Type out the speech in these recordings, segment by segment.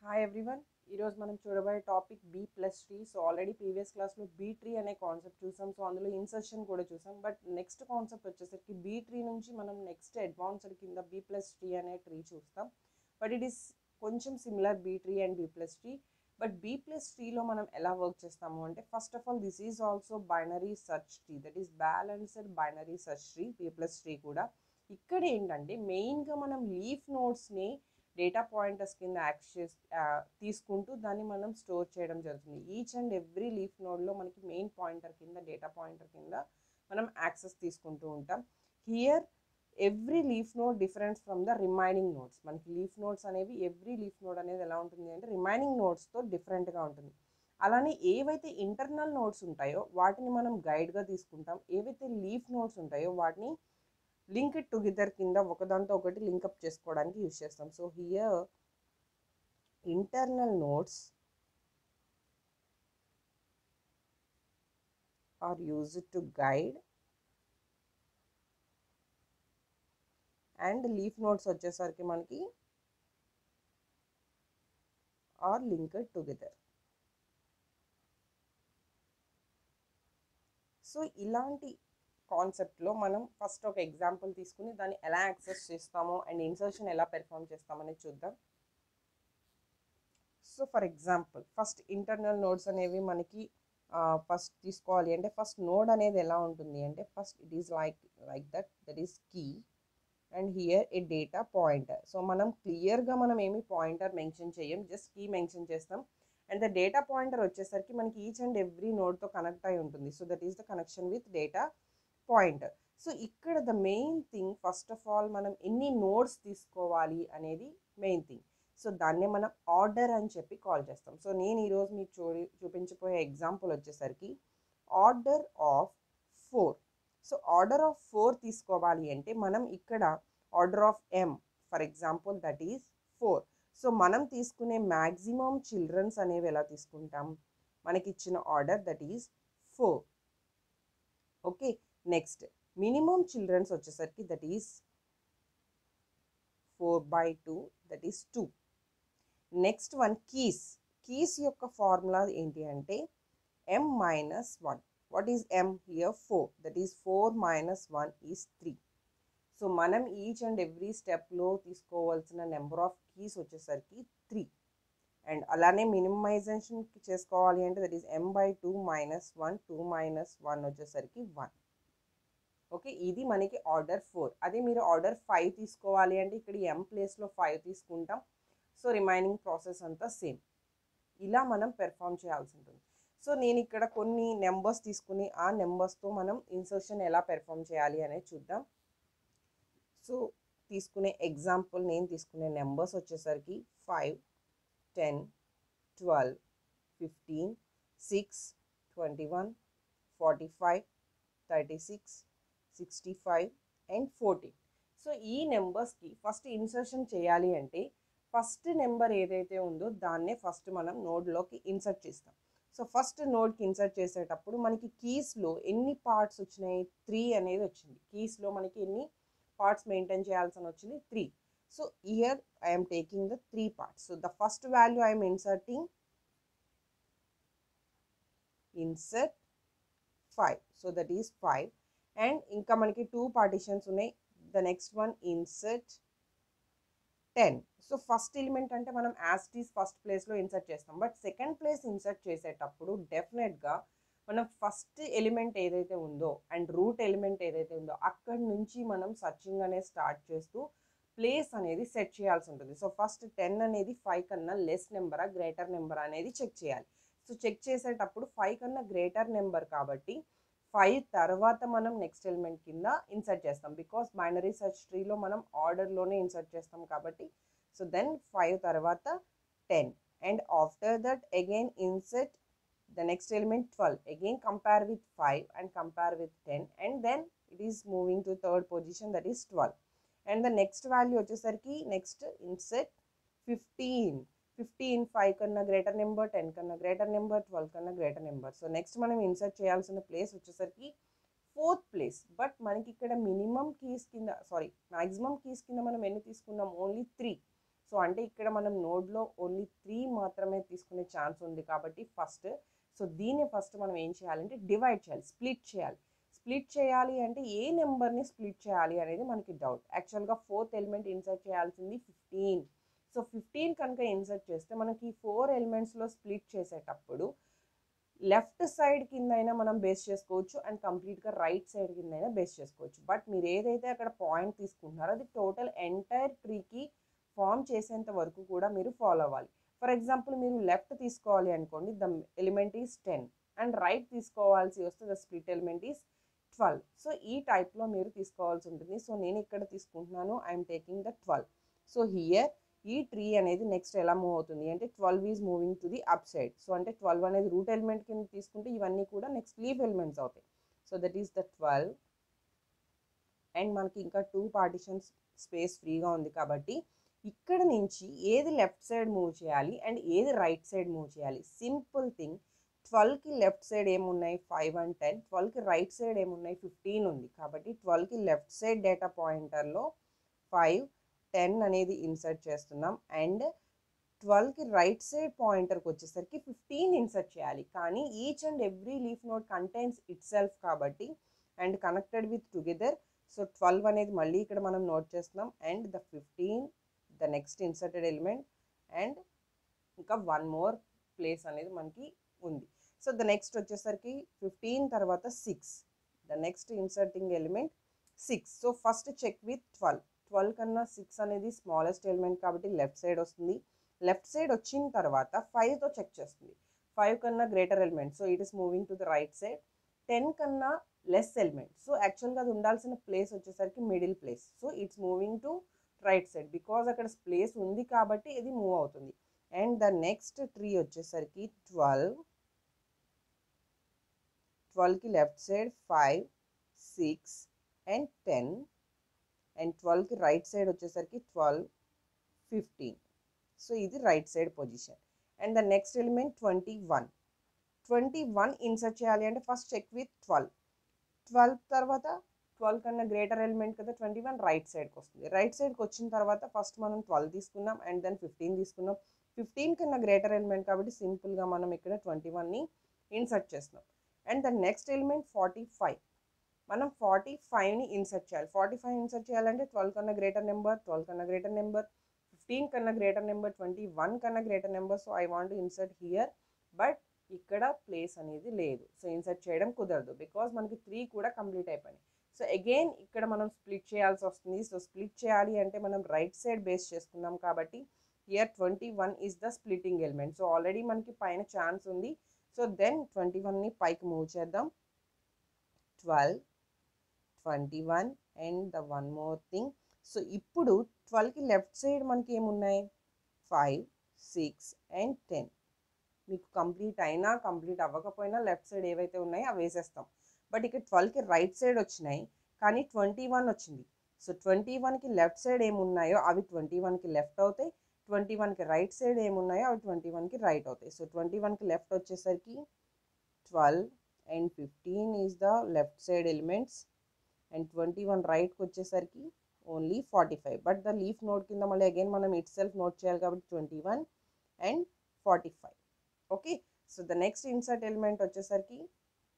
Hi everyone. ఈరోజు మనం చూడబోయే topic B plus tree. So already previous క్లాస్లో బీ ట్రీ అనే కాన్సెప్ట్ చూసాం. సో అందులో ఇన్సర్షన్ కూడా చూసాం. బట్ నెక్స్ట్ కాన్సెప్ట్ వచ్చేసరికి బీ ట్రీ నుంచి మనం నెక్స్ట్ అడ్వాన్స్డ్ కింద బీ ప్లస్ ట్రీ అనే ట్రీ చూస్తాం. బట్ ఇట్ ఈస్ కొంచెం similar B tree and B plus tree. But B plus ట్రీలో మనం ఎలా వర్క్ చేస్తాము అంటే first of all this is also binary search tree, that is balanced binary search tree. B plus tree కూడా ఇక్కడ ఏంటంటే మెయిన్గా మనం లీఫ్ నోడ్స్ని డేటా పాయింటర్స్ కింద యాక్సెస్ తీసుకుంటూ దాన్ని మనం స్టోర్ చేయడం జరుగుతుంది. ఈచ్ అండ్ ఎవ్రీ లీఫ్ నోడ్లో మనకి మెయిన్ పాయింటర్ కింద డేటా పాయింటర్ కింద మనం యాక్సెస్ తీసుకుంటూ ఉంటాం. Here every leaf node different from the remaining nodes. మనకి లీఫ్ నోడ్స్ అనేవి ఎవ్రీ లీఫ్ నోడ్ అనేది ఎలా ఉంటుంది అంటే రిమైనింగ్ నోడ్స్తో డిఫరెంట్గా ఉంటుంది. అలానే ఏవైతే ఇంటర్నల్ నోడ్స్ ఉంటాయో వాటిని మనం గైడ్గా తీసుకుంటాం. ఏవైతే లీఫ్ నోడ్స్ ఉంటాయో వాటిని లింక్ ఇట్ టుగెదర్ కింద ఒకదాంతో ఒకటి లింకప్ చేసుకోవడానికి యూజ్ చేస్తాం. So here internal nodes are used to guide and leaf nodes వచ్చేసరికి మనకి ఆర్ లింక్డ్ టుగెదర్. సో ఇలాంటి కాన్సెప్ట్లో మనం ఫస్ట్ ఒక ఎగ్జాంపుల్ తీసుకుని దాన్ని ఎలా యాక్సెస్ చేస్తామో అండ్ ఇన్సర్షన్ ఎలా పెర్ఫామ్ చేస్తామనేది చూద్దాం. So for example first internal nodes అనేవి మనకి ఫస్ట్ తీసుకోవాలి అంటే ఫస్ట్ నోడ్ అనేది ఎలా ఉంటుంది అంటే first it is like that is key and here a data pointer. So మనం క్లియర్గా మనం ఏమి పాయింటర్ మెన్షన్ చేయం, జస్ట్ కీ మెన్షన్ చేస్తాం. అండ్ ద డేటా పాయింటర్ వచ్చేసరికి మనకి ఈచ్ అండ్ ఎవ్రీ నోడ్తో కనెక్ట్ అయి ఉంటుంది. So that is the connection with data pointer. So ఇక్కడ the main thing first of all మనం ఎన్ని నోడ్స్ తీసుకోవాలి అనేది మెయిన్ థింగ్. సో దాన్నే మనం ఆర్డర్ అని చెప్పి కాల్ చేస్తాం. సో నేను ఈరోజు మీకు చూపించబోయే ఎగ్జాంపుల్ వచ్చేసరికి order of 4. So order of 4 తీసుకోవాలి అంటే మనం ఇక్కడ order of M for example that is 4. So మనం తీసుకునే మ్యాక్సిమం చిల్డ్రన్స్ అనేవి ఎలా తీసుకుంటాం, మనకి ఇచ్చిన order that is 4. Okay, next minimum childrens వచ్చేసరికి that is 4/2 that is 2. Next one keys యొక్క ఫార్ములా ఏంటి అంటే m-1. What is m here 4, that is 4 - 1 is 3. So మనం ఈచ్ అండ్ ఎవ్రీ స్టెప్లో తీసుకోవాల్సిన నెంబర్ ఆఫ్ కీస్ వచ్చేసరికి 3. అండ్ అలానే minimisation చేసుకోవాలి అంటే దట్ ఈస్ m/2 - 1, 2 - 1 వచ్చేసరికి 1. ఓకే, ఇది మనకి ఆర్డర్ 4. అదే మీరు ఆర్డర్ 5 తీసుకోవాలి అంటే ఇక్కడ m ప్లేస్లో 5 తీసుకుంటాం. సో రిమైనింగ్ ప్రాసెస్ అంతా సేమ్. ఇలా మనం పెర్ఫామ్ చేయాల్సి ఉంటుంది. సో నేను ఇక్కడ కొన్ని నెంబర్స్ తీసుకుని ఆ నెంబర్స్తో మనం ఇన్సర్షన్ ఎలా పెర్ఫామ్ చేయాలి అనేది చూద్దాం. సో తీసుకునే ఎగ్జాంపుల్ నేను తీసుకునే నెంబర్స్ వచ్చేసరికి 5, 10, 12, 15, 6, 21, 45, 36, 65 అండ్ 14. సో ఈ నెంబర్స్కి ఫస్ట్ ఇన్సర్షన్ చేయాలి అంటే ఫస్ట్ నెంబర్ ఏదైతే ఉందో దాన్నే ఫస్ట్ మనం నోడ్లోకి ఇన్సర్ట్ చేస్తాం. సో ఫస్ట్ నోడ్కి ఇన్సర్ట్ చేసేటప్పుడు మనకి కీస్లో ఎన్ని పార్ట్స్ వచ్చినాయి, 3 అనేది వచ్చింది. కీస్లో మనకి ఎన్ని పార్ట్స్ మెయింటైన్ చేయాల్సిన వచ్చింది 3. So here I'm taking the 3 parts. So the first value I'm inserting insert 5. So that is 5. And ఇంకా మనకి 2 పార్టిషన్స్ ఉన్నాయి. The next one insert 10. So first element అంటే మనం యాస్టీస్ ఫస్ట్ ప్లేస్లో ఇన్సర్ట్ చేస్తాం. బట్ సెకండ్ ప్లేస్ ఇన్సర్ట్ చేసేటప్పుడు డెఫినెట్గా మనం ఫస్ట్ ఎలిమెంట్ ఏదైతే ఉందో అండ్ రూట్ ఎలిమెంట్ ఏదైతే ఉందో అక్కడి నుంచి మనం సర్చింగ్ అనేది స్టార్ట్ చేస్తూ ప్లేస్ అనేది సెట్ చేయాల్సి ఉంటుంది. సో ఫస్ట్ 10 అనేది 5 కన్నా లెస్ నెంబరా గ్రేటర్ నెంబర్ అనేది చెక్ చేయాలి. సో చెక్ చేసేటప్పుడు 5 కన్నా గ్రేటర్ నెంబర్ కాబట్టి 5 తర్వాత మనం నెక్స్ట్ ఎలిమెంట్ కింద ఇన్సర్ట్ చేస్తాం. బికాస్ బైనరీ సర్చ్ ట్రీలో మనం ఆర్డర్లోనే ఇన్సర్ట్ చేస్తాం కాబట్టి. సో దెన్ 5 తర్వాత 10 and after that again insert the next element 12. Again compare with 5 and compare with 10 and then it is moving to third position that is 12. And the next value వచ్చేసరికి next insert 15. 5 కన్నా greater number, 10 కన్నా greater number, 12 కన్నా greater number. So next మనం insert చేయాల్సిన place వచ్చేసరికి 4th place. But మనకి ఇక్కడ maximum keys కింద మనం ఎన్ని తీసుకున్నాం, ఓన్లీ 3. సో అంటే ఇక్కడ మనం నోడ్లో ఓన్లీ 3 మాత్రమే తీసుకునే ఛాన్స్ ఉంది కాబట్టి ఫస్ట్, సో దీన్ని ఫస్ట్ మనం ఏం చేయాలంటే డివైడ్ చేయాలి, స్ప్లిట్ చేయాలి. స్ప్లిట్ చేయాలి అంటే ఏ నెంబర్ని స్ప్లిట్ చేయాలి అనేది మనకి డౌట్. యాక్చువల్గా 4th ఎలిమెంట్ ఇన్సర్ట్ చేయాల్సింది 15. సో 15 కనుక ఇన్సర్ట్ చేస్తే మనకి 4 ఎలిమెంట్స్లో స్ప్లిట్ చేసేటప్పుడు లెఫ్ట్ సైడ్ కిందైనా మనం బేస్ చేసుకోవచ్చు అండ్ కంప్లీట్గా రైట్ సైడ్ కిందైనా బేస్ చేసుకోవచ్చు. బట్ మీరు ఏదైతే అక్కడ పాయింట్ తీసుకుంటున్నారో అది టోటల్ ఎంటైర్ ట్రీకి ఫామ్ చేసేంత వరకు కూడా మీరు ఫాలో అవ్వాలి. ఫర్ ఎగ్జాంపుల్ మీరు లెఫ్ట్ తీసుకోవాలి అనుకోండి, the element is 10 and right తీసుకోవాల్సి వస్తే the split element is 12. So ఈ టైప్లో మీరు తీసుకోవాల్సి ఉంటుంది. సో నేను ఇక్కడ తీసుకుంటున్నాను, I'm taking the 12. So here ఈ ట్రీ అనేది నెక్స్ట్ ఎలా మూవ్ అవుతుంది అంటే 12 is moving to the up side. So అంటే 12 అనేది రూట్ ఎలిమెంట్ కింద తీసుకుంటే ఇవన్నీ కూడా నెక్స్ట్ లీఫ్ ఎలిమెంట్స్ అవుతాయి. So that is the 12 and మనకి ఇంకా 2 పార్టిషన్స్ స్పేస్ ఫ్రీగా ఉంది కాబట్టి ఇక్కడ నుంచి ఏది లెఫ్ట్ సైడ్ మూవ్ చేయాలి అండ్ ఏది రైట్ సైడ్ మూవ్ చేయాలి. సింపుల్ థింగ్, 12కి లెఫ్ట్ సైడ్ ఏమున్నాయి 5 అండ్ 10, 12కి రైట్ సైడ్ ఏమున్నాయి 15 ఉంది కాబట్టి 12కి లెఫ్ట్ సైడ్ డేటా పాయింటర్లో 5, 10 అనేది ఇన్సర్ట్ చేస్తున్నాం అండ్ 12కి రైట్ సైడ్ పాయింటర్కి వచ్చేసరికి 15 ఇన్సర్ట్ చేయాలి. కానీ each and every leaf node contains itself కాబట్టి and connected with together. So 12 అనేది మళ్ళీ ఇక్కడ మనం నోట్ చేస్తున్నాం and the 15 the next inserted element and ఇంకా 1 మోర్ ప్లేస్ అనేది మనకి ఉంది. సో ద నెక్స్ట్ వచ్చేసరికి 15 తర్వాత 6, the next inserting element 6. So first check with 12 కన్నా 6 అనేది స్మాలెస్ట్ ఎలిమెంట్ కాబట్టి లెఫ్ట్ సైడ్ వస్తుంది. లెఫ్ట్ సైడ్ వచ్చిన తర్వాత 5తో చెక్ చేస్తుంది, 5 కన్నా greater element, so it is moving to the right side. 10 కన్నా లెస్ ఎలిమెంట్, సో యాక్చువల్గా అది ఉండాల్సిన ప్లేస్ వచ్చేసరికి middle place, so it's moving to right side because అక్కడ ప్లేస్ ఉంది కాబట్టి ఇది మూవ్ అవుతుంది. అండ్ ద నెక్స్ట్ ట్రీ వచ్చేసరికి 12కి లెఫ్ట్ సైడ్ 5, 6 అండ్ 10 అండ్ 12కి రైట్ సైడ్ వచ్చేసరికి 12, 15. సో ఇది right side position. And the next element 21 insert చేయాలి అంటే ఫస్ట్ చెక్ విత్ 12 తర్వాత 12 కన్నా గ్రేటర్ ఎలిమెంట్ కదా 21 రైట్ సైడ్కి వస్తుంది. రైట్ సైడ్కి వచ్చిన తర్వాత ఫస్ట్ మనం 12 తీసుకున్నాం అండ్ దెన్ 15 తీసుకున్నాం. 15 కన్నా గ్రేటర్ ఎలిమెంట్ కాబట్టి సింపుల్గా మనం ఇక్కడ 21ని ఇన్సర్ట్ చేస్తున్నాం. అండ్ ద నెక్స్ట్ ఎలిమెంట్ 45, మనం 45ని ఇన్సర్ట్ చేయాలి. 45 ఇన్సర్ట్ చేయాలంటే 12 కన్నా గ్రేటర్ నెంబర్, 12 కన్నా గ్రేటర్ నెంబర్, 15 కన్నా గ్రేటర్ నెంబర్, 21 కన్నా greater number. So I want to insert here but ఇక్కడ ప్లేస్ అనేది లేదు, సో ఇన్సర్ట్ చేయడం కుదరదు బికాజ్ మనకి 3 కూడా కంప్లీట్ అయిపోయినాయి. సో అగైన్ ఇక్కడ మనం స్ప్లిట్ చేయాల్సి వస్తుంది. సో స్ప్లిట్ చేయాలి అంటే మనం రైట్ సైడ్ బేస్ చేసుకున్నాం కాబట్టి here 21 is the splitting element. So already మనకి పైన ఛాన్స్ ఉంది. సో దెన్ 21ని పైకి మూవ్ చేద్దాం. 12, 21 and the one more thing. So ఇప్పుడు 12కి లెఫ్ట్ సైడ్ మనకి ఏమున్నాయి 5, 6 అండ్ 10. మీకు కంప్లీట్ అయినా కంప్లీట్ అవ్వకపోయినా లెఫ్ట్ సైడ్ ఏవైతే ఉన్నాయో అవి వేసేస్తాం. బట్ ఇక్కడ 12కి రైట్ సైడ్ వచ్చినాయి కానీ 21 వచ్చింది. సో 21కి లెఫ్ట్ సైడ్ ఏమున్నాయో అవి 21కి లెఫ్ట్ అవుతాయి, 21కి రైట్ సైడ్ ఏమున్నాయో అవి 21కి రైట్ అవుతాయి. సో 21కి లెఫ్ట్ వచ్చేసరికి 12 and 15 is the left side elements and 21 రైట్కి వచ్చేసరికి only 45. But the leaf note కింద మళ్ళీ అగైన్ మనం ఇట్ సెల్ఫ్ నోట్ చేయాలి కాబట్టి 21 and 45. Okay, so the next insert element వచ్చేసరికి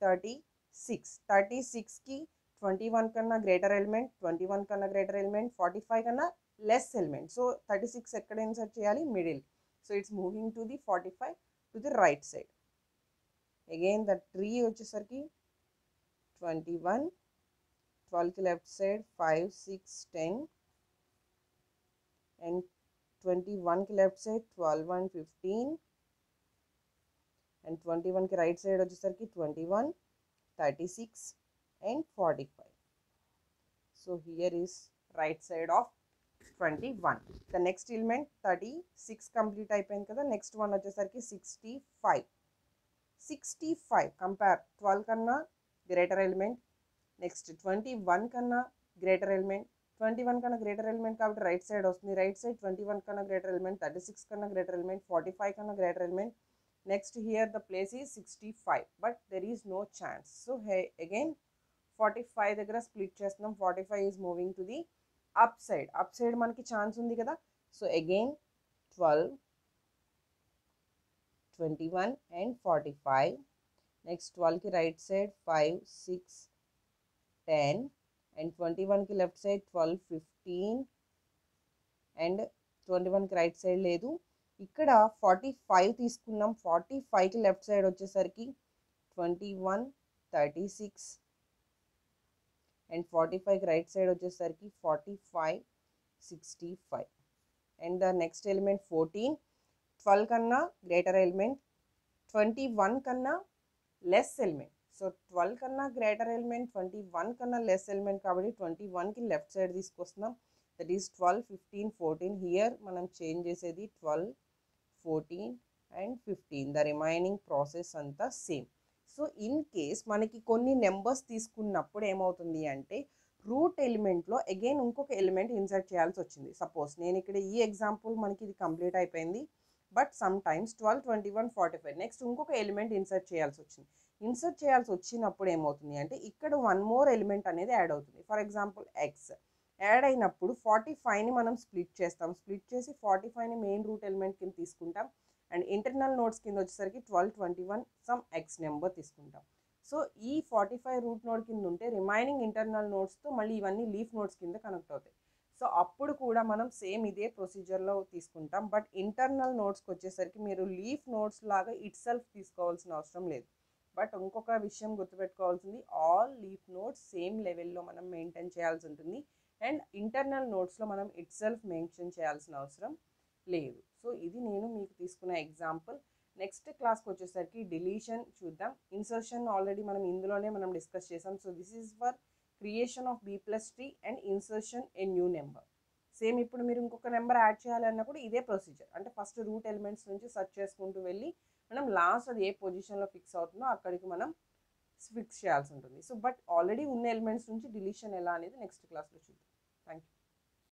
36. 36కి 21 కన్నా గ్రేటర్ ఎలిమెంట్, 21 కన్నా గ్రేటర్ ఎలిమెంట్, 45 కన్నా లెస్ ఎలిమెంట్. సో 36 ఎక్కడ ఇన్సర్ట్ చేయాలి middle. So it's moving to the 45 to the right side. Again the tree వచ్చేసరికి 21, 12కి లెఫ్ట్ సైడ్ 5, 6, 10 అండ్ 21కి left side 12 and 15 and 21కి రైట్ సైడ్ వచ్చేసరికి 21, 36 and 45. So here is right side of 21. The next element 36 complete అయిపోయింది కదా. Next one వచ్చేసరికి 65. 65 compare 12 కన్నా greater element, next 21 కన్నా గ్రేటర్ ఎలిమెంట్, 21 కన్నా గ్రేటర్ ఎలిమెంట్ కాబట్టి రైట్ సైడ్ వస్తుంది. రైట్ సైడ్ 21 కన్నా గ్రేటర్ ఎలిమెంట్, 36 కన్నా గ్రేటర్ ఎలిమెంట్, 45 కన్నా greater element. Next here the place is 65 but there is no chance. So hey, again 45 దగ్గర split చేస్తున్నాం. 45 is moving to the up side. Up side మనకి chance ఉంది కదా. So again 12, 21 and 45. Next 12 की right side 5, 6, 10 and 21 की left side 12, 15 and 21 కి right side లేదు. ఇక్కడ 45 తీసుకున్నాం. 45 కి లెఫ్ట్ సైడ్ వచ్చేసరికి 21, 36 అండ్ 45 కి రైట్ సైడ్ వచ్చేసరికి 45, 65 అండ్ ద నెక్స్ట్ ఎలిమెంట్ 14. 12 కన్నా గ్రేటర్ ఎలిమెంట్, 21 కన్నా లెస్ ఎలిమెంట్. సో 12 కన్నా గ్రేటర్ ఎలిమెంట్, 21 కన్నా లెస్ ఎలిమెంట్ కాబట్టి 21 కి లెఫ్ట్ సైడ్ తీసుకొస్తున్నాం. That is 12, 15, 14. హియర్ మనం చేంజ్ చేసేది 12, 14 అండ్ 15. ద రిమైనింగ్ ప్రాసెస్ అంతా సేమ్. సో ఇన్ కేస్ మనకి కొన్ని నెంబర్స్ తీసుకున్నప్పుడు ఏమవుతుంది అంటే రూట్ ఎలిమెంట్లో అగైన్ ఇంకొక ఎలిమెంట్ ఇన్సర్ట్ చేయాల్సి వచ్చింది. సపోజ్ నేను ఇక్కడ ఈ ఎగ్జాంపుల్ మనకి ఇది కంప్లీట్ అయిపోయింది. బట్ సమ్ టైమ్స్ 12, 21, 45 నెక్స్ట్ ఇంకొక ఎలిమెంట్ ఇన్సర్ట్ చేయాల్సి వచ్చింది. ఇన్సర్ట్ చేయాల్సి వచ్చినప్పుడు ఏమవుతుంది అంటే ఇక్కడ వన్ మోర్ ఎలిమెంట్ అనేది యాడ్ అవుతుంది. ఫర్ ఎగ్జాంపుల్ ఎక్స్ యాడ్ అయినప్పుడు 45ని మనం స్ప్లిట్ చేస్తాం. స్ప్లిట్ చేసి 45ని మెయిన్ రూట్ ఎలిమెంట్ కింద తీసుకుంటాం. అండ్ ఇంటర్నల్ నోట్స్ కింద వచ్చేసరికి 12, 21 సమ్ ఎక్స్ నెంబర్ తీసుకుంటాం. సో ఈ 45 రూట్ నోడ్ కింద ఉంటే రిమైనింగ్ ఇంటర్నల్ నోట్స్తో మళ్ళీ ఇవన్నీ లీఫ్ నోట్స్ కింద కనెక్ట్ అవుతాయి. సో అప్పుడు కూడా మనం సేమ్ ఇదే ప్రొసీజర్లో తీసుకుంటాం. బట్ ఇంటర్నల్ నోట్స్కి వచ్చేసరికి మీరు లీఫ్ నోట్స్ లాగా ఇట్ సెల్ఫ్ తీసుకోవాల్సిన అవసరం లేదు. బట్ ఇంకొక విషయం గుర్తుపెట్టుకోవాల్సింది, ఆల్ లీఫ్ నోట్స్ సేమ్ లెవెల్లో మనం మెయింటైన్ చేయాల్సి ఉంటుంది. అండ్ ఇంటర్నల్ నోట్స్లో మనం ఇట్ సెల్ఫ్ మెన్షన్ చేయాల్సిన అవసరం లేదు. సో ఇది నేను మీకు తీసుకున్న ఎగ్జాంపుల్. నెక్స్ట్ క్లాస్కి వచ్చేసరికి డిలీషన్ చూద్దాం. ఇన్సర్షన్ ఆల్రెడీ మనం ఇందులోనే మనం డిస్కస్ చేసాం. So this is for creation of B+ tree and insertion a new number. Same ఇప్పుడు మీరు ఇంకొక నెంబర్ యాడ్ చేయాలన్నా కూడా ఇదే ప్రొసీజర్. అంటే ఫస్ట్ రూట్ ఎలిమెంట్స్ నుంచి సెర్చ్ చేసుకుంటూ వెళ్ళి మనం లాస్ట్ అది ఏ పొజిషన్లో ఫిక్స్ అవుతుందో అక్కడికి మనం ఫిక్స్ చేయాల్సి ఉంటుంది. సో బట్ ఆల్రెడీ ఉన్న ఎలిమెంట్స్ నుంచి డిలీషన్ ఎలా అనేది నెక్స్ట్ క్లాస్లో చూద్దాం. Thank you.